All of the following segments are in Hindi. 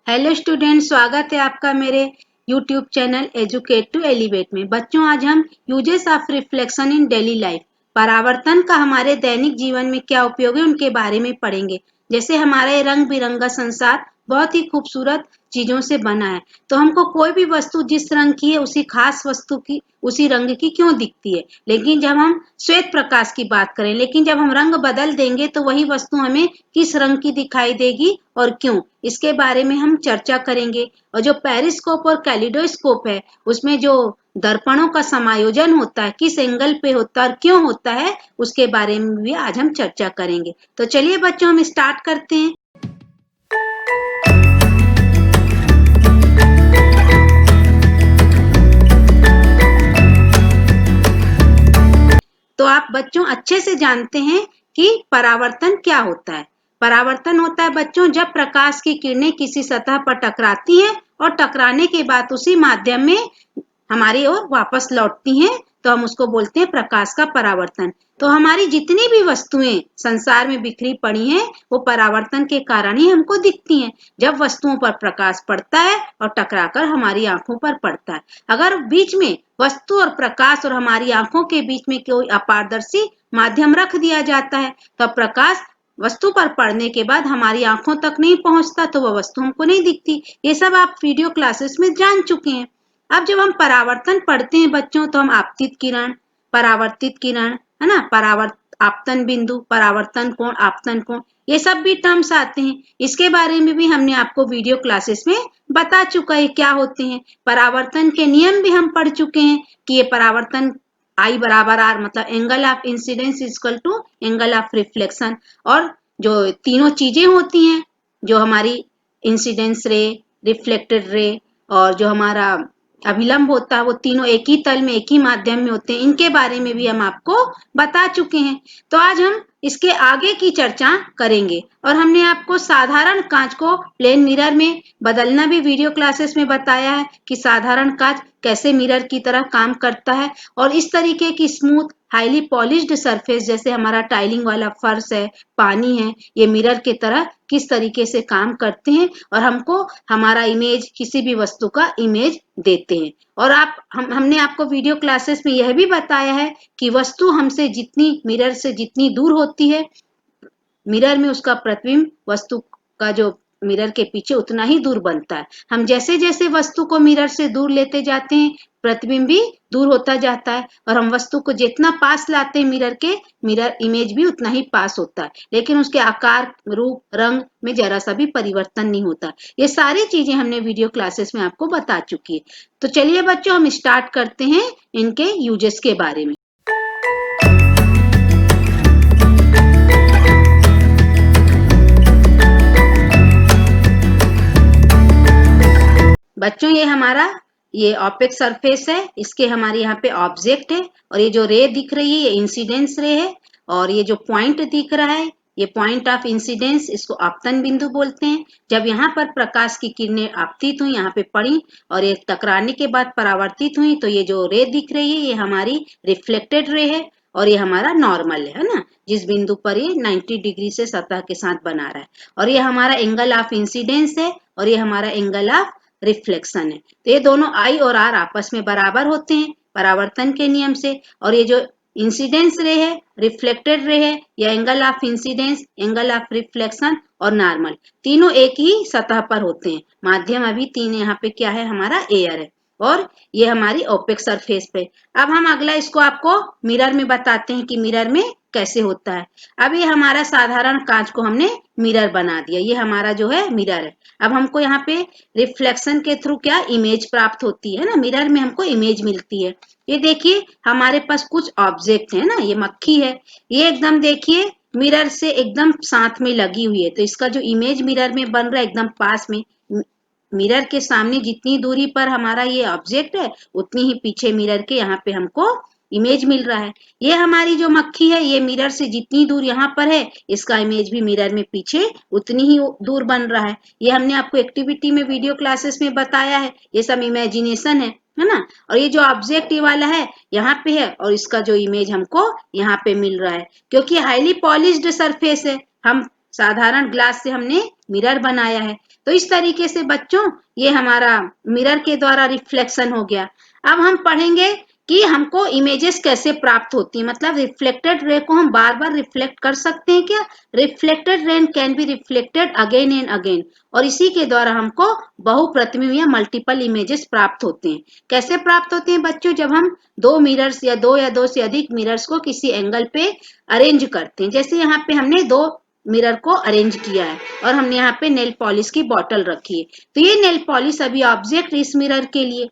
हेलो स्टूडेंट, स्वागत है आपका मेरे YouTube channel educate to elevate में। बच्चों, आज हम uses of reflection in daily life, परावर्तन का हमारे दैनिक जीवन में क्या उपयोग है उनके बारे में पढ़ेंगे। जैसे हमारा ये रंग बिरंगा संसार बहुत ही खूबसूरत चीजों से बना है, तो हमको कोई भी वस्तु जिस रंग की है उसी खास वस्तु की उसी रंग की क्यों दिखती है। लेकिन जब हम श्वेत प्रकाश की बात करें, लेकिन जब हम रंग बदल देंगे तो वही वस्तु हमें किस रंग की दिखाई देगी और क्यों, इसके बारे में हम चर्चा करेंगे। और जो पेरिस्कोप और कैलिडोस्कोप है, उसमें जो दर्पणों का समायोजन होता है, किस एंगल पे होता है और क्यों होता है, उसके बारे में भी आज हम चर्चा करेंगे। तो चलिए बच्चों, हम स्टार्ट करते हैं। तो आप बच्चों अच्छे से जानते हैं कि परावर्तन क्या होता है। परावर्तन होता है बच्चों, जब प्रकाश की किरणें किसी सतह पर टकराती हैं और टकराने के बाद उसी माध्यम में हमारी ओर वापस लौटती हैं, तो हम उसको बोलते हैं प्रकाश का परावर्तन। तो हमारी जितनी भी वस्तुएं संसार में बिखरी पड़ी हैं, वो परावर्तन के कारण ही हमको दिखती हैं। जब वस्तुओं पर प्रकाश पड़ता है और टकराकर हमारी आंखों पर पड़ता है, अगर बीच में वस्तु और प्रकाश और हमारी आंखों के बीच में कोई अपारदर्शी माध्यम रख दिया जाता है, तब प्रकाश वस्तु पर पड़ने के बाद हमारी आंखों तक नहीं पहुंचता, तो वह वस्तु हमको नहीं दिखती। ये सब आप वीडियो क्लासेस में जान चुके हैं। अब जब हम परावर्तन पढ़ते हैं बच्चों, तो हम आपतित किरण, परावर्तित किरण, है ना, आपतन बिंदु, परावर्तन कोण, आपतन कोण, ये सब भी टर्म्स आते हैं। इसके बारे में भी हमने आपको वीडियो क्लासेस में बता चुका है क्या होते हैं। परावर्तन के नियम भी हम पढ़ चुके हैं कि ये परावर्तन I बराबर R, मतलब angle of incidence equal to angle of reflection. और जो तीनों चीजें होती हैं, जो हमारी इंसिडेंस रे, रिफ्लेक्टेड रे और जो हमारा अभिलंब होता है, वो तीनों एक ही तल में एक ही माध्यम में होते हैं। इनके बारे में भी हम आपको बता चुके हैं। तो आज हम इसके आगे की चर्चा करेंगे। और हमने आपको साधारण कांच को प्लेन मिरर में बदलना भी वीडियो क्लासेस में बताया है कि साधारण कांच कैसे मिरर की तरह काम करता है। और इस तरीके की स्मूथ हाईली पॉलिश्ड सरफेस, जैसे हमारा टाइलिंग वाला फर्श है, पानी है, ये मिरर की तरह किस तरीके से काम करते हैं और हमको हमारा इमेज, किसी भी वस्तु का इमेज देते हैं। और हमने आपको वीडियो क्लासेस में यह भी बताया है कि वस्तु हमसे जितनी, मिरर से जितनी दूर होती है, मिरर में उसका प्रतिबिंब वस्तु का जो मिरर के पीछे उतना ही दूर बनता है। हम जैसे जैसे वस्तु को मिरर से दूर लेते जाते हैं, प्रतिबिंब भी दूर होता जाता है। और हम वस्तु को जितना पास लाते हैं मिरर के, मिरर इमेज भी उतना ही पास होता है, लेकिन उसके आकार, रूप, रंग में जरा सा भी परिवर्तन नहीं होता। ये सारी चीजें हमने वीडियो क्लासेस में आपको बता चुकी है। तो चलिए बच्चों, हम स्टार्ट करते हैं इनके यूजेस के बारे में। बच्चों, ये ऑपेक सरफेस है, इसके हमारे यहाँ पे ऑब्जेक्ट है। और ये जो रे दिख रही है, ये इंसिडेंस रे है। और ये जो पॉइंट दिख रहा है, ये पॉइंट ऑफ इंसिडेंस, इसको आपतन बिंदु बोलते हैं। जब यहाँ पर प्रकाश की किरणें आपतित हुई, यहाँ पे पड़ी और ये टकराने के बाद परावर्तित हुई, तो ये जो रे दिख रही है, ये हमारी रिफ्लेक्टेड रे है। और ये हमारा नॉर्मल है ना, जिस बिंदु पर ये 90 डिग्री से सतह के साथ बना रहा है। और ये हमारा एंगल ऑफ इंसिडेंस है और ये हमारा एंगल ऑफ रिफ्लेक्शन है। तो ये दोनों I और R आपस में बराबर होते हैं परावर्तन के नियम से। और ये जो इंसिडेंस रे है, रिफ्लेक्टेड रे है, या angle of incidence, angle of reflection और नॉर्मल, तीनों एक ही सतह पर होते हैं। माध्यम अभी तीन यहाँ पे क्या है, हमारा एयर है। और ये हमारी ओपेक सरफेस पे। अब हम अगला इसको आपको मिरर में बताते हैं कि मिरर में कैसे होता है। अब ये हमारा साधारण कांच को हमने मिरर बना दिया, ये हमारा जो है मिरर है। अब हमको यहाँ पे रिफ्लेक्शन के थ्रू क्या इमेज प्राप्त होती है ना, मिरर में हमको इमेज मिलती है। ये देखिए हमारे पास कुछ ऑब्जेक्ट है ना, ये मक्खी है, ये एकदम देखिए मिरर से एकदम साथ में लगी हुई है। तो इसका जो इमेज मिरर में बन रहा है एकदम पास में, मिरर के सामने जितनी दूरी पर हमारा ये ऑब्जेक्ट है, उतनी ही पीछे मिरर के यहाँ पे हमको इमेज मिल रहा है। ये हमारी जो मक्खी है, ये मिरर से जितनी दूर यहाँ पर है, इसका इमेज भी मिरर में पीछे उतनी ही दूर बन रहा है। ये हमने आपको एक्टिविटी में वीडियो क्लासेस में बताया है, ये सब इमेजिनेशन है ना। और ये जो ऑब्जेक्ट ये वाला है यहाँ पे है, और इसका जो इमेज हमको यहाँ पे मिल रहा है, क्योंकि हाईली पॉलिश्ड सरफेस है। हम साधारण ग्लास से हमने मिरर बनाया है। तो इस तरीके से बच्चों ये हमारा मिरर के द्वारा रिफ्लेक्शन हो गया। अब हम पढ़ेंगे कि हमको इमेजेस कैसे प्राप्त होती है, मतलब रिफ्लेक्टेड रे को हम बार बार रिफ्लेक्ट कर सकते हैं क्या? Reflected ray can be reflected again and again, और इसी के द्वारा हमको बहुप्रतिबिंब या मल्टीपल इमेजेस प्राप्त होते हैं। कैसे प्राप्त होते हैं बच्चों? जब हम दो मिरर्स या दो से अधिक मिरर्स को किसी एंगल पे अरेंज करते हैं। जैसे यहाँ पे हमने दो मिरर को अरेंज किया है और हमने यहाँ पे नेल पॉलिश की बॉटल रखी है, तो ये नेल पॉलिश अभी ऑब्जेक्ट इस मिरर के लिए,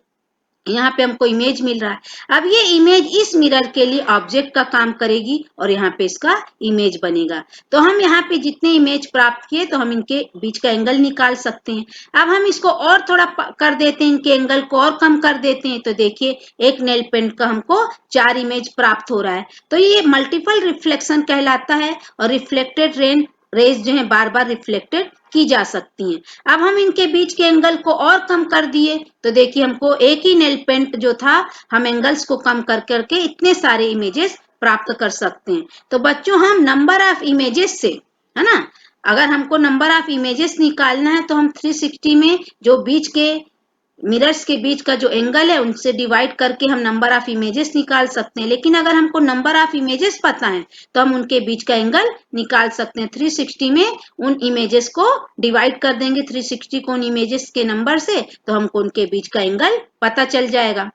यहाँ पे हमको इमेज मिल रहा है। अब ये इमेज इस मिरर के लिए ऑब्जेक्ट का काम करेगी और यहाँ पे इसका इमेज बनेगा। तो हम यहाँ पे जितने इमेज प्राप्त किए तो हम इनके बीच का एंगल निकाल सकते हैं। अब हम इसको और थोड़ा कर देते हैं, इनके एंगल को और कम कर देते हैं, तो देखिए एक नेल पेंट का हमको 4 इमेज प्राप्त हो रहा है। तो ये मल्टीपल रिफ्लेक्शन कहलाता है और रिफ्लेक्टेड रेज जो है बार बार रिफ्लेक्टेड की जा सकती हैं। अब हम इनके बीच के एंगल को और कम कर दिए, तो देखिए हमको एक ही नेल पेंट जो था, हम एंगल्स को कम कर करके इतने सारे इमेजेस प्राप्त कर सकते हैं। तो बच्चों हम नंबर ऑफ इमेजेस से, है ना, अगर हमको नंबर ऑफ इमेजेस निकालना है तो हम 360 में जो बीच के मिरर्स के बीच का जो एंगल है उनसे डिवाइड करके हम नंबर ऑफ इमेजेस निकाल सकते हैं। लेकिन अगर हमको नंबर ऑफ इमेजेस पता है तो हम उनके बीच का एंगल निकाल सकते हैं। 360 में उन इमेजेस को डिवाइड कर देंगे 360 को उन इमेजेस के नंबर से, तो हमको उनके बीच का एंगल पता चल जाएगा।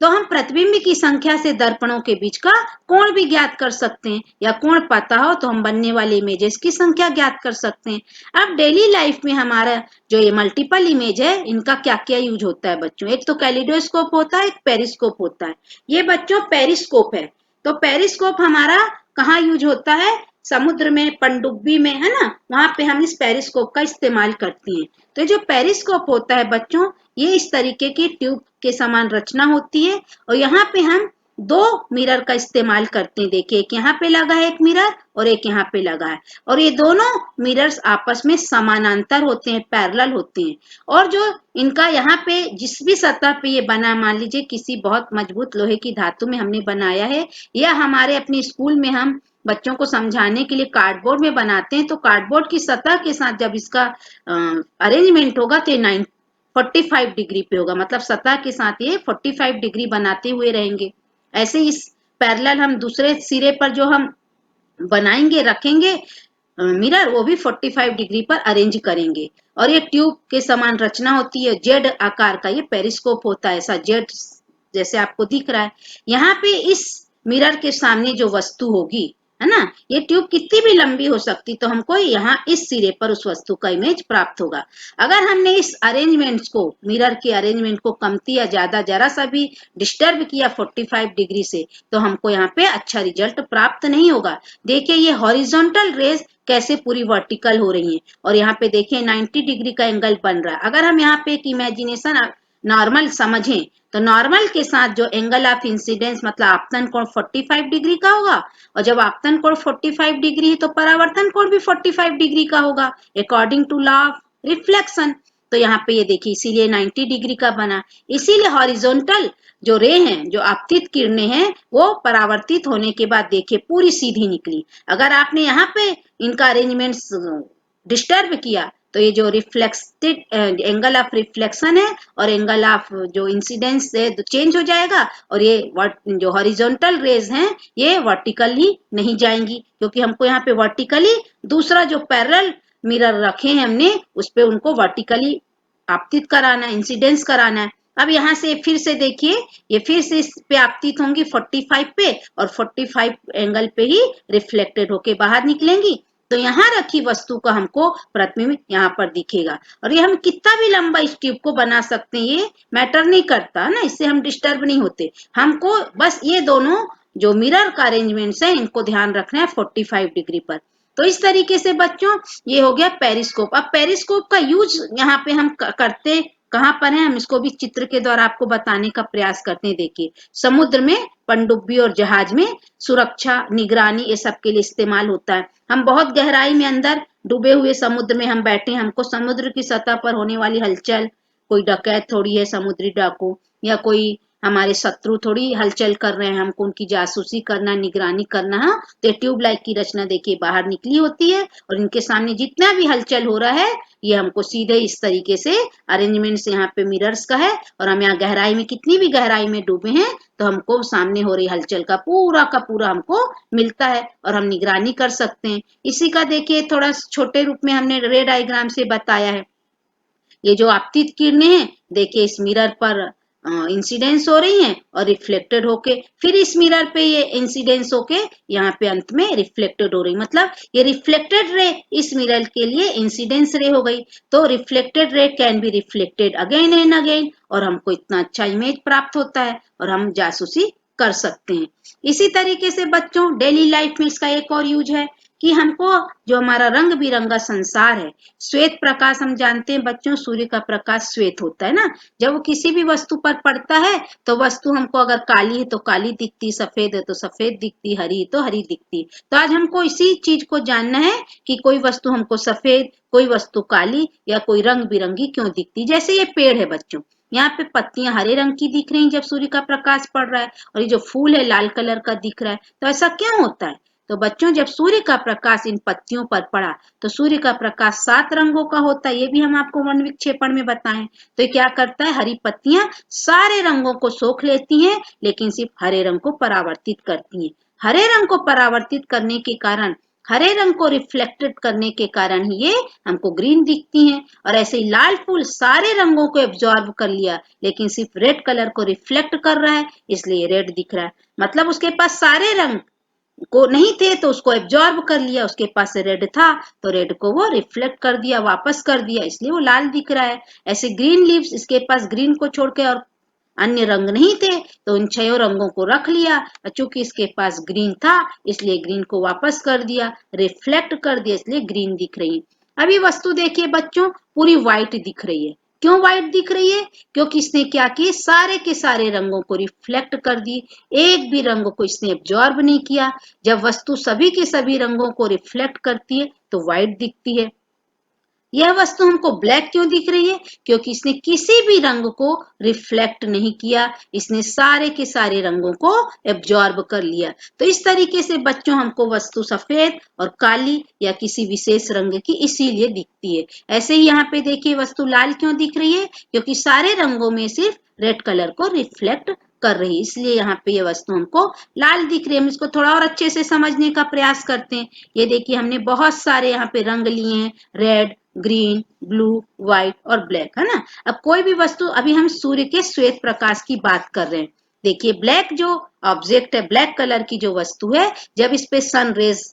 तो हम प्रतिबिंब की संख्या से दर्पणों के बीच का कोण भी ज्ञात कर सकते हैं, या कोण पता हो तो हम बनने वाले इमेजेस की संख्या ज्ञात कर सकते हैं। अब डेली लाइफ में हमारा जो ये मल्टीपल इमेज है, इनका क्या क्या यूज होता है बच्चों? एक तो कैलिडोस्कोप होता है, एक पेरिस्कोप होता है। ये बच्चों पेरिस्कोप है। तो पेरिस्कोप हमारा कहाँ यूज होता है? समुद्र में, पनडुब्बी में, है ना, वहां पे हम इस पेरिस्कोप का इस्तेमाल करते हैं। तो जो पेरिस्कोप होता है बच्चों, ये इस तरीके की ट्यूब के समान रचना होती है और यहाँ पे हम दो मिरर का इस्तेमाल करते हैं। देखिए एक यहाँ पे लगा है एक मिरर और एक यहाँ पे लगा है, और ये दोनों मिरर्स आपस में समानांतर होते हैं, पैरेलल होते हैं। और जो इनका यहाँ पे जिस भी सतह पे ये बना, मान लीजिए किसी बहुत मजबूत लोहे की धातु में हमने बनाया है, या हमारे अपने स्कूल में हम बच्चों को समझाने के लिए कार्डबोर्ड में बनाते हैं, तो कार्डबोर्ड की सतह के साथ जब इसका अरेंजमेंट होगा तो 45 डिग्री पे होगा, मतलब सतह के साथ ये 45 डिग्री बनाते हुए रहेंगे। ऐसे इस पैरेलल हम दूसरे सिरे पर जो हम बनाएंगे, रखेंगे मिरर, वो भी 45 डिग्री पर अरेंज करेंगे। और ये ट्यूब के समान रचना होती है, जेड आकार का ये पेरिस्कोप होता है, ऐसा जेड जैसे आपको दिख रहा है। यहाँ पे इस मिरर के सामने जो वस्तु होगी, है ना, ये ट्यूब कितनी भी लंबी हो सकती, तो हमको यहाँ इस सिरे पर उस वस्तु का इमेज प्राप्त होगा। अगर हमने इस अरेंजमेंट्स को, मिरर के अरेंजमेंट को कमती या ज्यादा जरा सा भी डिस्टर्ब किया 45 डिग्री से, तो हमको यहाँ पे अच्छा रिजल्ट प्राप्त नहीं होगा। देखिए ये हॉरिजॉन्टल रेज कैसे पूरी वर्टिकल हो रही है, और यहाँ पे देखिए 90 डिग्री का एंगल बन रहा है। अगर हम यहाँ पे एक इमेजिनेशन नॉर्मल समझें, तो नॉर्मल के साथ जो एंगल ऑफ इंसिडेंस, मतलब आपतन कोण 45 डिग्री का होगा, और जब आपतन कोण 45 डिग्री है तो परावर्तन कोण भी 45 डिग्री का होगा, according to law of reflection. तो यहाँ पे ये देखिए इसीलिए 90 डिग्री का बना। इसीलिए हॉरिजॉन्टल जो रे हैं, जो आपतित किरणें हैं, वो परावर्तित होने के बाद देखिए पूरी सीधी निकली। अगर आपने यहाँ पे इनका अरेंजमेंट डिस्टर्ब किया तो ये जो रिफ्लेक्टेड एंगल ऑफ रिफ्लेक्शन है और एंगल ऑफ जो इंसिडेंस है चेंज हो जाएगा, और ये जो हॉरिजॉन्टल रेज हैं ये वर्टिकली नहीं जाएंगी, क्योंकि हमको यहाँ पे वर्टिकली दूसरा जो पैरेलल मिरर रखे हैं हमने, उस पे उनको वर्टिकली आपतित कराना है, इंसिडेंस कराना है। अब यहाँ से फिर से देखिए, ये फिर से इस पे आपतित होंगी 45 पे, और 45 एंगल पे ही रिफ्लेक्टेड होके बाहर निकलेंगी। तो यहाँ रखी वस्तु का हमको प्रतिबिंब यहाँ पर दिखेगा, और ये हम कितना भी लंबा इस ट्यूब को बना सकते हैं, ये मैटर नहीं करता ना, इससे हम डिस्टर्ब नहीं होते। हमको बस ये दोनों जो मिरर का अरेंजमेंट्स है इनको ध्यान रखना है 45 डिग्री पर। तो इस तरीके से बच्चों ये हो गया पेरिस्कोप। अब पेरिस्कोप का यूज यहाँ पे हम करते कहाँ पर है, हम इसको भी चित्र के द्वारा आपको बताने का प्रयास करते हैं। देखिए समुद्र में, पनडुब्बी और जहाज में सुरक्षा, निगरानी, ये सब के लिए इस्तेमाल होता है। हम बहुत गहराई में अंदर डूबे हुए समुद्र में हम बैठे, हमको समुद्र की सतह पर होने वाली हलचल, कोई डकैत थोड़ी है समुद्री डाकू, या कोई हमारे शत्रु थोड़ी हलचल कर रहे हैं, हमको उनकी जासूसी करना, निगरानी करना है। तो ट्यूबलाइट की रचना देखिए बाहर निकली होती है और इनके सामने जितना भी हलचल हो रहा है ये हमको सीधे इस तरीके से अरेंजमेंट से यहाँ पे मिरर्स का है और हम यहाँ गहराई में कितनी भी गहराई में डूबे हैं तो हमको सामने हो रही हलचल का पूरा हमको मिलता है और हम निगरानी कर सकते हैं। इसी का देखिए थोड़ा छोटे रूप में हमने रे डायग्राम से बताया है। ये जो आपतित किरणें हैं देखिए इस मिरर पर इंसिडेंस हो रही हैं और रिफ्लेक्टेड होके फिर इस मिरर पे ये इंसिडेंस होके यहाँ पे अंत में रिफ्लेक्टेड हो रही, मतलब ये रिफ्लेक्टेड रे इस मिरर के लिए इंसिडेंस रे हो गई। तो reflected ray can be reflected again and again और हमको इतना अच्छा इमेज प्राप्त होता है और हम जासूसी कर सकते हैं। इसी तरीके से बच्चों डेली लाइफ में इसका एक और यूज है कि हमको जो हमारा रंग बिरंगा संसार है, श्वेत प्रकाश हम जानते हैं बच्चों, सूर्य का प्रकाश श्वेत होता है ना। जब वो किसी भी वस्तु पर पड़ता है तो वस्तु हमको अगर काली है तो काली दिखती, सफेद है तो सफेद दिखती, हरी है तो हरी दिखती। तो आज हमको इसी चीज को जानना है कि कोई वस्तु हमको सफेद, कोई वस्तु काली या कोई रंग बिरंगी क्यों दिखती। जैसे ये पेड़ है बच्चों, यहाँ पे पत्तियां हरे रंग की दिख रही हैं जब सूर्य का प्रकाश पड़ रहा है और ये जो फूल है लाल कलर का दिख रहा है। तो ऐसा क्यों होता है? तो बच्चों जब सूर्य का प्रकाश इन पत्तियों पर पड़ा तो सूर्य का प्रकाश 7 रंगों का होता है, ये भी हम आपको वन विक्षेपण में बताएं। तो ये क्या करता है, हरी पत्तियां सारे रंगों को सोख लेती हैं लेकिन सिर्फ हरे रंग को परावर्तित करती हैं। हरे रंग को परावर्तित करने के कारण, हरे रंग को रिफ्लेक्टेड करने के कारण ही ये हमको ग्रीन दिखती हैं। और ऐसे ही लाल फूल सारे रंगों को एब्जॉर्ब कर लिया लेकिन सिर्फ रेड कलर को रिफ्लेक्ट कर रहा है इसलिए रेड दिख रहा है। मतलब उसके पास सारे रंग को नहीं थे तो उसको एब्जॉर्ब कर लिया, उसके पास रेड था तो रेड को वो रिफ्लेक्ट कर दिया, वापस कर दिया, इसलिए वो लाल दिख रहा है। ऐसे ग्रीन लीव्स, इसके पास ग्रीन को छोड़ के और अन्य रंग नहीं थे तो उन 6 रंगों को रख लिया, चूंकि इसके पास ग्रीन था इसलिए ग्रीन को वापस कर दिया, रिफ्लेक्ट कर दिया, इसलिए ग्रीन दिख रही है। अभी वस्तु देखिए बच्चों पूरी व्हाइट दिख रही है। क्यों व्हाइट दिख रही है? क्योंकि इसने क्या किए, सारे के सारे रंगों को रिफ्लेक्ट कर दी, एक भी रंग को इसने एब्जॉर्ब नहीं किया। जब वस्तु सभी के सभी रंगों को रिफ्लेक्ट करती है तो व्हाइट दिखती है। यह वस्तु हमको ब्लैक क्यों दिख रही है? क्योंकि इसने किसी भी रंग को रिफ्लेक्ट नहीं किया, इसने सारे के सारे रंगों को एब्जॉर्ब कर लिया। तो इस तरीके से बच्चों हमको वस्तु सफेद और काली या किसी विशेष रंग की इसीलिए दिखती है। ऐसे ही यहाँ पे देखिए वस्तु लाल क्यों दिख रही है? क्योंकि सारे रंगों में सिर्फ रेड कलर को रिफ्लेक्ट कर रही है, इसलिए यहाँ पे ये वस्तु हमको लाल दिख रही है। हम इसको थोड़ा और अच्छे से समझने का प्रयास करते हैं। ये देखिए हमने बहुत सारे यहाँ पे रंग लिए हैं, रेड, ग्रीन, ब्लू, व्हाइट और ब्लैक, है ना। अब कोई भी वस्तु, अभी हम सूर्य के श्वेत प्रकाश की बात कर रहे हैं। देखिए ब्लैक जो ऑब्जेक्ट है, ब्लैक कलर की जो वस्तु है, जब इस पे सन रेज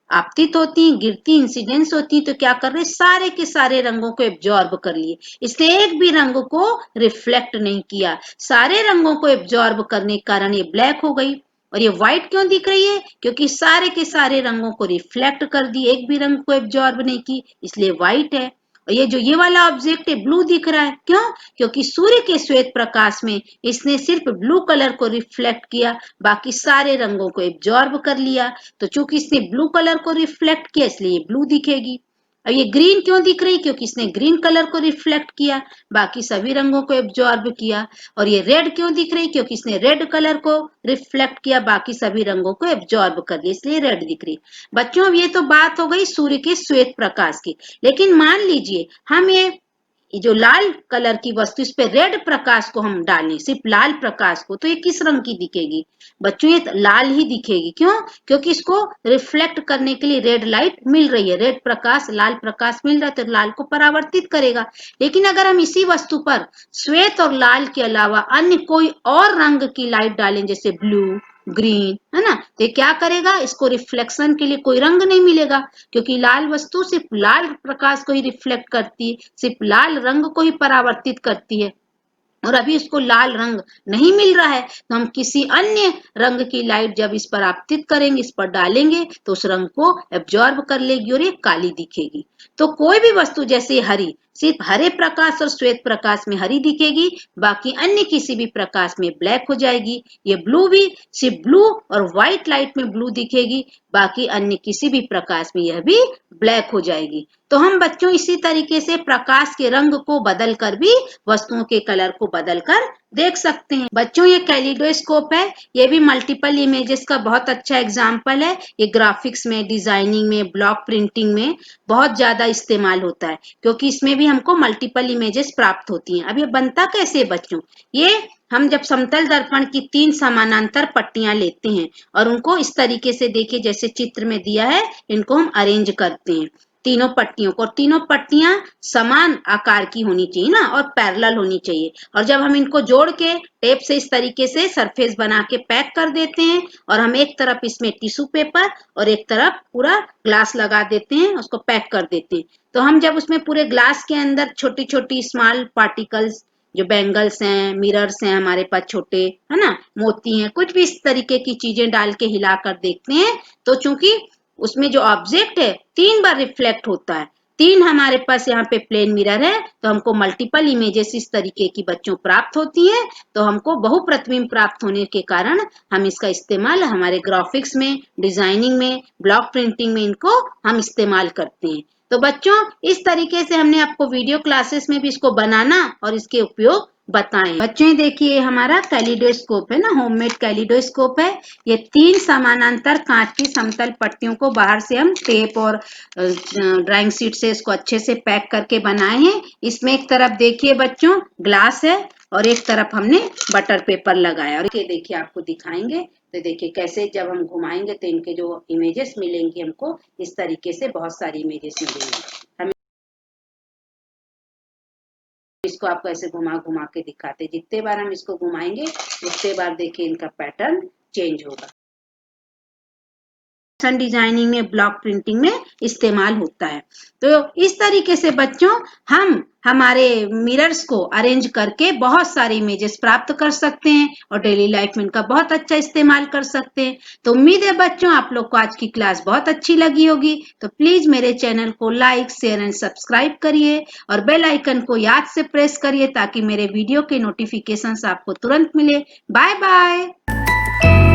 आपतित होती, गिरती, इंसिडेंस होती, तो क्या कर रहे, सारे के सारे रंगों को एब्जॉर्ब कर लिए, इसने एक भी रंग को रिफ्लेक्ट नहीं किया। सारे रंगों को एब्जॉर्ब करने के कारण ये ब्लैक हो गई। और ये व्हाइट क्यों दिख रही है? क्योंकि सारे के सारे रंगों को रिफ्लेक्ट कर दी, एक भी रंग को एब्जॉर्ब नहीं की, इसलिए व्हाइट है। और ये जो ये वाला ऑब्जेक्ट है ब्लू दिख रहा है, क्यों? क्योंकि सूर्य के श्वेत प्रकाश में इसने सिर्फ ब्लू कलर को रिफ्लेक्ट किया, बाकी सारे रंगों को एब्जॉर्ब कर लिया। तो चूंकि इसने ब्लू कलर को रिफ्लेक्ट किया इसलिए ये ब्लू दिखेगी। अब ये ग्रीन क्यों दिख रही? क्योंकि इसने ग्रीन कलर को रिफ्लेक्ट किया, बाकी सभी रंगों को एब्जॉर्ब किया। और ये रेड क्यों दिख रही? क्योंकि इसने रेड कलर को रिफ्लेक्ट किया, बाकी सभी रंगों को एब्जॉर्ब कर दिया, इसलिए रेड दिख रही। बच्चों अब ये तो बात हो गई सूर्य के श्वेत प्रकाश की, लेकिन मान लीजिए हम ये जो लाल कलर की वस्तु, इस पे रेड प्रकाश को हम डालें, सिर्फ लाल प्रकाश को, तो ये किस रंग की दिखेगी? बच्चों ये लाल ही दिखेगी। क्यों? क्योंकि इसको रिफ्लेक्ट करने के लिए रेड लाइट मिल रही है, रेड प्रकाश, लाल प्रकाश मिल रहा है तो लाल को परावर्तित करेगा। लेकिन अगर हम इसी वस्तु पर श्वेत और लाल के अलावा अन्य कोई और रंग की लाइट डालें, जैसे ब्लू, ग्रीन, है ना, तो क्या करेगा, इसको रिफ्लेक्शन के लिए कोई रंग नहीं मिलेगा, क्योंकि लाल वस्तु सिर्फ लाल प्रकाश को ही रिफ्लेक्ट करती है, सिर्फ लाल रंग को ही परावर्तित करती है। और अभी इसको लाल रंग नहीं मिल रहा है तो हम किसी अन्य रंग की लाइट जब इस पर आपतित करेंगे, इस पर डालेंगे, तो उस रंग को एब्जॉर्ब कर लेगी और ये काली दिखेगी। तो कोई भी वस्तु जैसे हरी, सिर्फ हरे प्रकाश और श्वेत प्रकाश में हरी दिखेगी, बाकी अन्य किसी भी प्रकाश में ब्लैक हो जाएगी। ये ब्लू भी सिर्फ ब्लू और व्हाइट लाइट में ब्लू दिखेगी, बाकी अन्य किसी भी प्रकाश में यह भी ब्लैक हो जाएगी। तो हम बच्चों इसी तरीके से प्रकाश के रंग को बदल कर भी वस्तुओं के कलर को बदल कर देख सकते हैं। बच्चों ये कैलिडोस्कोप है, ये भी मल्टीपल इमेजेस का बहुत अच्छा एग्जाम्पल है। ये ग्राफिक्स में, डिजाइनिंग में, ब्लॉक प्रिंटिंग में बहुत ज्यादा इस्तेमाल होता है, क्योंकि इसमें भी हमको मल्टीपल इमेजेस प्राप्त होती हैं। अब ये बनता कैसे है बच्चों, ये हम जब समतल दर्पण की 3 समानांतर पट्टियां लेते हैं और उनको इस तरीके से देखिए जैसे चित्र में दिया है, इनको हम अरेंज करते हैं तीनों पट्टियों को, और तीनों पट्टियां समान आकार की होनी चाहिए ना, और पैरेलल होनी चाहिए। और जब हम इनको जोड़ के टेप से इस तरीके से सरफेस बना के पैक कर देते हैं, और हम एक तरफ इसमें टिश्यू पेपर और एक तरफ पूरा ग्लास लगा देते हैं, उसको पैक कर देते हैं। तो हम जब उसमें पूरे ग्लास के अंदर छोटी छोटी स्मॉल पार्टिकल्स, जो बैंगल्स हैं, मिरर्स हैं हमारे पास छोटे, है ना, मोती हैं, कुछ भी इस तरीके की चीजें डाल के हिला कर देखते हैं, तो चूंकि उसमें जो ऑब्जेक्ट है 3 बार रिफ्लेक्ट होता है, 3 हमारे पास यहाँ पे प्लेन मिरर है, तो हमको मल्टीपल इमेजेस इस तरीके की बच्चों प्राप्त होती हैं। तो हमको बहुप्रतिबिंब प्राप्त होने के कारण हम इसका इस्तेमाल हमारे ग्राफिक्स में, डिजाइनिंग में, ब्लॉक प्रिंटिंग में इनको हम इस्तेमाल करते हैं। तो बच्चों इस तरीके से हमने आपको वीडियो क्लासेस में भी इसको बनाना और इसके उपयोग बताएं। बच्चों देखिए हमारा कैलिडोस्कोप है ना, होममेड कैलिडोस्कोप है। ये 3 समानांतर कांच की समतल पट्टियों को बाहर से हम टेप और ड्राइंग शीट से इसको अच्छे से पैक करके बनाए हैं। इसमें एक तरफ देखिए बच्चों ग्लास है और एक तरफ हमने बटर पेपर लगाया, और ये देखिए आपको दिखाएंगे। तो देखिए कैसे जब हम घुमाएंगे तो इनके जो इमेजेस मिलेंगे हमको, इस तरीके से बहुत सारी इमेजेस मिलेंगी। हम इसको आपको ऐसे घुमा घुमा के दिखाते, जितने बार हम इसको घुमाएंगे उतने बार देखिए इनका पैटर्न चेंज होगा। डिजाइनिंग में, ब्लॉक प्रिंटिंग में इस्तेमाल होता है। तो इस तरीके से बच्चों हम हमारे मिरर्स को अरेंज करके बहुत सारे इमेजेस प्राप्त कर सकते हैं और डेली लाइफ में इनका बहुत अच्छा इस्तेमाल कर सकते हैं। तो उम्मीद है बच्चों आप लोग को आज की क्लास बहुत अच्छी लगी होगी। तो प्लीज मेरे चैनल को लाइक, शेयर एंड सब्सक्राइब करिए और बेल आइकन को याद से प्रेस करिए ताकि मेरे वीडियो के नोटिफिकेशंस आपको तुरंत मिले। Bye bye.